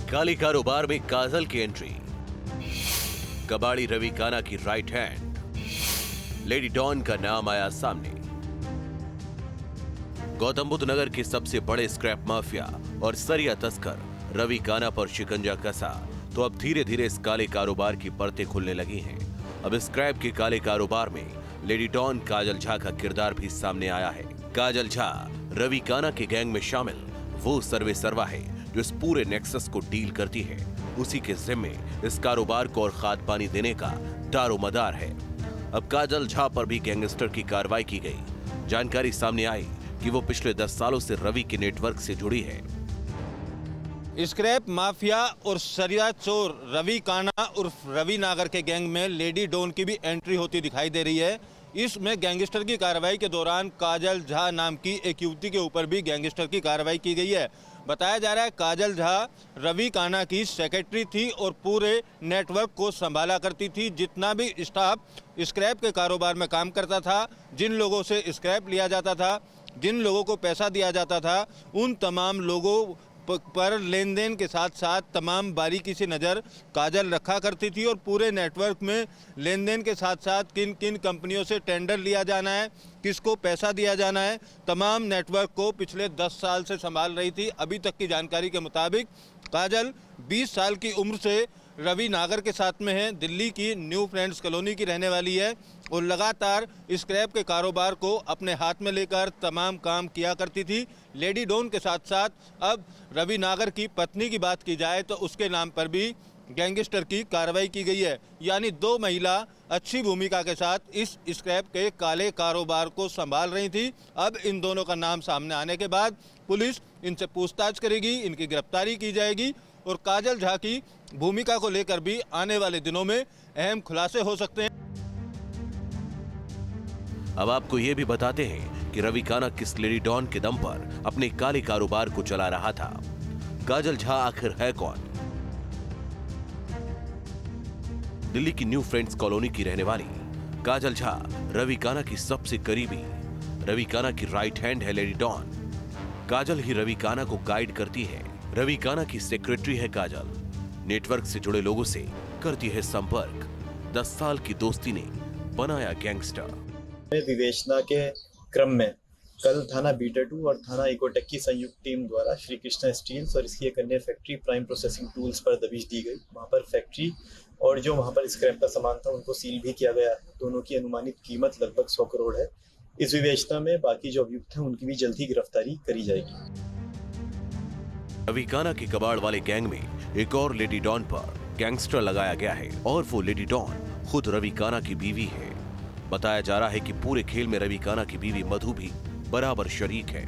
काली कारोबार में काजल की एंट्री, कबाड़ी रवि काना की राइट हैंड, लेडी डॉन का नाम आया सामने। गौतम बुद्ध नगर के सबसे बड़े स्क्रैप माफिया और सरिया तस्कर रवि काना पर शिकंजा कसा तो अब धीरे धीरे इस काले कारोबार की परतें खुलने लगी हैं। अब स्क्रैप के काले कारोबार में लेडी डॉन काजल झा का किरदार भी सामने आया है। काजल झा रवि काना के गैंग में शामिल वो सर्वे सर्वा है जो इस पूरे नेक्सस को डील करती है। उसी के जिम्मे इस कारोबार को और खाद पानी देने का दारोमदार है। अब काजल झा पर भी गैंगस्टर की कार्रवाई की गई। जानकारी सामने आई कि वो पिछले 10 सालों से रवि के नेटवर्क से जुड़ी है। स्क्रैप माफिया और सरिया चोर रवि काना उर्फ रवि नागर के गैंग में लेडी डॉन की भी एंट्री होती दिखाई दे रही है। इसमें गैंगस्टर की कार्रवाई के दौरान काजल झा नाम की एक युवती के ऊपर भी गैंगस्टर की कार्रवाई की गई है। बताया जा रहा है काजल झा रवि काना की सेक्रेटरी थी और पूरे नेटवर्क को संभाला करती थी। जितना भी स्टाफ स्क्रैप के कारोबार में काम करता था, जिन लोगों से स्क्रैप लिया जाता था, जिन लोगों को पैसा दिया जाता था, उन तमाम लोगों पर लेन देन के साथ साथ तमाम बारीकी से नज़र काजल रखा करती थी और पूरे नेटवर्क में लेन देन के साथ साथ किन किन कंपनियों से टेंडर लिया जाना है, किसको पैसा दिया जाना है, तमाम नेटवर्क को पिछले 10 साल से संभाल रही थी। अभी तक की जानकारी के मुताबिक काजल 20 साल की उम्र से रवि नागर के साथ में है, दिल्ली की न्यू फ्रेंड्स कॉलोनी की रहने वाली है और लगातार स्क्रैप के कारोबार को अपने हाथ में लेकर तमाम काम किया करती थी। लेडी डॉन के साथ साथ अब रवि नागर की पत्नी की बात की जाए तो उसके नाम पर भी गैंगस्टर की कार्रवाई की गई है। यानी 2 महिला अच्छी भूमिका के साथ इस स्क्रैप के काले कारोबार को संभाल रही थी। अब इन दोनों का नाम सामने आने के बाद पुलिस इनसे पूछताछ करेगी, इनकी गिरफ्तारी की जाएगी और काजल झा की भूमिका को लेकर भी आने वाले दिनों में अहम खुलासे हो सकते हैं। अब आपको ये भी बताते हैं कि रवि काना किस लेडी डॉन के दम पर अपने काले कारोबार को चला रहा था। काजल झा आखिर है कौन? दिल्ली की न्यू फ्रेंड्स कॉलोनी की रहने वाली काजल झा रवि काना की सबसे करीबी, रवि काना की राइट हैंड है लेडी डॉन। काजल ही रवि काना को गाइड करती है। रवि काना की सेक्रेटरी है काजल। नेटवर्क से जुड़े लोगों से करती है संपर्क। 10 साल की दोस्ती ने बनाया गैंगस्टर। विवेचना के क्रम में कल थाना बीटा 2 और थाना इकोटेक की संयुक्त टीम द्वारा श्री कृष्णा स्टील्स और इसकी एक अन्य फैक्ट्री प्राइम प्रोसेसिंग टूल्स पर दबिश दी गई। वहां पर फैक्ट्री और जो वहां पर स्क्रैप का सामान था उनको सील भी किया गया है। दोनों की अनुमानित कीमत लगभग 100 करोड़ है। इस विवेचना में बाकी जो अभियुक्त हैं उनकी भी जल्द ही गिरफ्तारी करी जाएगी। रवि काना के कबाड़ वाले गैंग में एक और लेडी डॉन पर गैंगस्टर लगाया गया है और वो लेडी डॉन खुद रवि काना की बीवी है। बताया जा रहा है कि पूरे खेल में रवि काना की बीवी मधु भी बराबर शरीक है।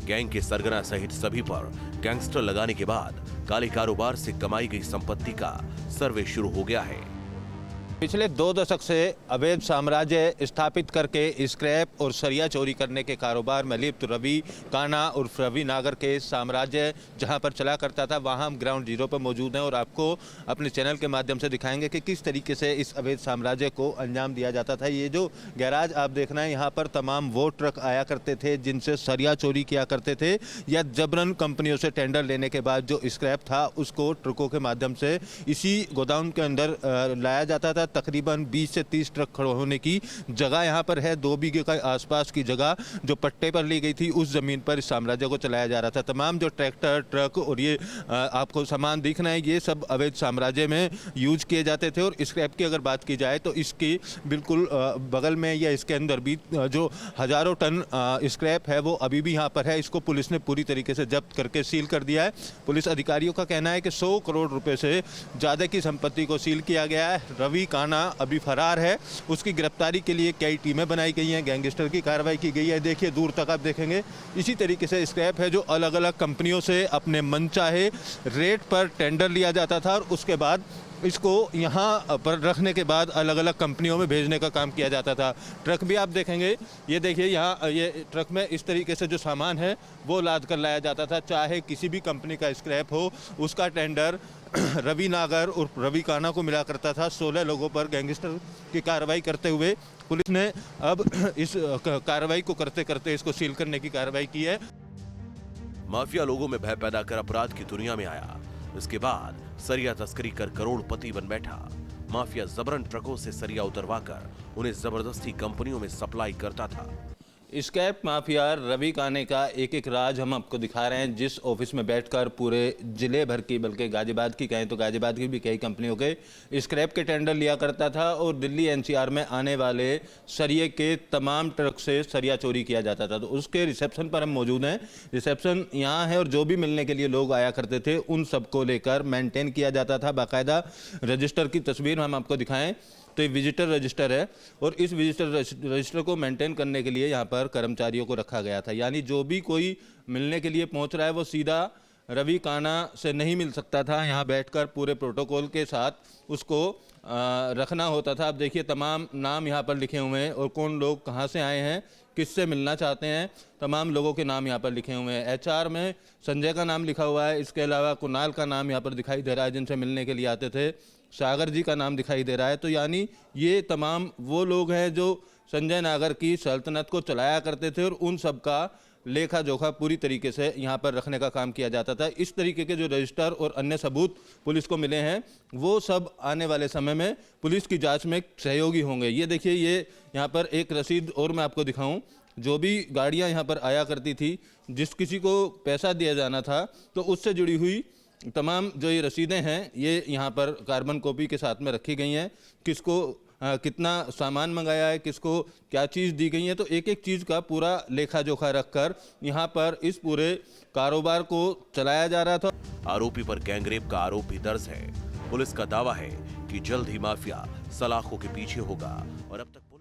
गैंग के सरगना सहित सभी पर गैंगस्टर लगाने के बाद काले कारोबार से कमाई गई संपत्ति का सर्वे शुरू हो गया है। पिछले 2 दशक से अवैध साम्राज्य स्थापित करके स्क्रैप और सरिया चोरी करने के कारोबार में लिप्त रवि काना और रवि नागर के साम्राज्य जहां पर चला करता था, वहां हम ग्राउंड जीरो पर मौजूद हैं और आपको अपने चैनल के माध्यम से दिखाएंगे कि किस तरीके से इस अवैध साम्राज्य को अंजाम दिया जाता था। ये जो गैराज आप देख रहे हैं, यहाँ पर तमाम वो ट्रक आया करते थे जिनसे सरिया चोरी किया करते थे या जबरन कंपनियों से टेंडर लेने के बाद जो स्क्रैप था उसको ट्रकों के माध्यम से इसी गोदाम के अंदर लाया जाता था। तकरीबन 20 से 30 ट्रक खड़े होने की जगह यहाँ पर है। 2 बीघे का आसपास की जगह जो पट्टे पर ली गई थी, उस जमीन पर इस साम्राज्य को चलाया जा रहा था। तमाम जो ट्रैक्टर, ट्रक और ये आपको सामान दिख रहे हैं, ये सब अवैध साम्राज्य में यूज किए जाते थे। और स्क्रैप की अगर बात की जाए तो इसकी बिल्कुल बगल में या इसके अंदर भी जो हजारों टन स्क्रैप है वो अभी भी यहाँ पर है। इसको पुलिस ने पूरी तरीके से जब्त करके सील कर दिया है। पुलिस अधिकारियों का कहना है कि 100 करोड़ रुपए से ज़्यादा की संपत्ति को सील किया गया है। रवि काना अभी फरार है। उसकी गिरफ्तारी के लिए कई टीमें बनाई गई हैं, गैंगस्टर की कार्रवाई की गई है। देखिए दूर तक आप देखेंगे इसी तरीके से स्क्रैप है जो अलग अलग कंपनियों से अपने मनचाहे रेट पर टेंडर लिया जाता था और उसके बाद इसको यहाँ पर रखने के बाद अलग अलग कंपनियों में भेजने का काम किया जाता था। ट्रक भी आप देखेंगे, ये देखिए यहाँ ये ट्रक में इस तरीके से जो सामान है वो लाद कर लाया जाता था। चाहे किसी भी कंपनी का स्क्रैप हो, उसका टेंडर रवि नागर और रवि काना को मिला करता था। 16 लोगों पर गैंगस्टर की कार्रवाई करते हुए पुलिस ने अब इस कार्रवाई को करते करते इसको सील करने की कार्रवाई की है। माफिया लोगों में भय पैदा कर अपराध की दुनिया में आया। इसके बाद सरिया तस्करी कर करोड़पति बन बैठा। माफिया जबरन ट्रकों से सरिया उतरवाकर उन्हें जबरदस्ती कंपनियों में सप्लाई करता था। स्क्रैप माफिया रवि काने का एक एक राज हम आपको दिखा रहे हैं, जिस ऑफिस में बैठकर पूरे जिले भर की, बल्कि गाजियाबाद की कहें तो गाजियाबाद की भी कई कंपनियों के स्क्रैप के टेंडर लिया करता था और दिल्ली एनसीआर में आने वाले सरिये के तमाम ट्रक से सरिया चोरी किया जाता था। तो उसके रिसेप्शन पर हम मौजूद हैं। रिसेप्शन यहाँ है और जो भी मिलने के लिए लोग आया करते थे उन सबको लेकर मेंटेन किया जाता था। बाकायदा रजिस्टर की तस्वीर हम आपको दिखाएं तो ये विजिटर रजिस्टर है और इस विजिटर रजिस्टर को मेंटेन करने के लिए यहाँ पर कर्मचारियों को रखा गया था। यानी जो भी कोई मिलने के लिए पहुँच रहा है वो सीधा रवि काना से नहीं मिल सकता था। यहाँ बैठकर पूरे प्रोटोकॉल के साथ उसको रखना होता था। अब देखिए तमाम नाम यहाँ पर लिखे हुए हैं और कौन लोग कहाँ से आए हैं, किससे मिलना चाहते हैं, तमाम लोगों के नाम यहाँ पर लिखे हुए हैं। एचआर में संजय का नाम लिखा हुआ है, इसके अलावा कुणाल का नाम यहाँ पर दिखाई दे रहा है जिनसे मिलने के लिए आते थे, सागर जी का नाम दिखाई दे रहा है। तो यानी ये तमाम वो लोग हैं जो संजय नागर की सल्तनत को चलाया करते थे और उन सब का लेखा जोखा पूरी तरीके से यहाँ पर रखने का काम किया जाता था। इस तरीके के जो रजिस्टर और अन्य सबूत पुलिस को मिले हैं वो सब आने वाले समय में पुलिस की जांच में सहयोगी होंगे। ये देखिए, ये यहाँ पर एक रसीद और मैं आपको दिखाऊं, जो भी गाड़ियाँ यहाँ पर आया करती थी, जिस किसी को पैसा दिया जाना था तो उससे जुड़ी हुई तमाम जो ये रसीदें हैं ये यहाँ पर कार्बन कॉपी के साथ में रखी गई हैं। किसको कितना सामान मंगाया है, किसको क्या चीज़ दी गई है, तो एक एक चीज़ का पूरा लेखा जोखा रखकर यहाँ पर इस पूरे कारोबार को चलाया जा रहा था। आरोपी पर गैंगरेप का आरोप भी दर्ज है। पुलिस का दावा है कि जल्द ही माफिया सलाखों के पीछे होगा और अब तक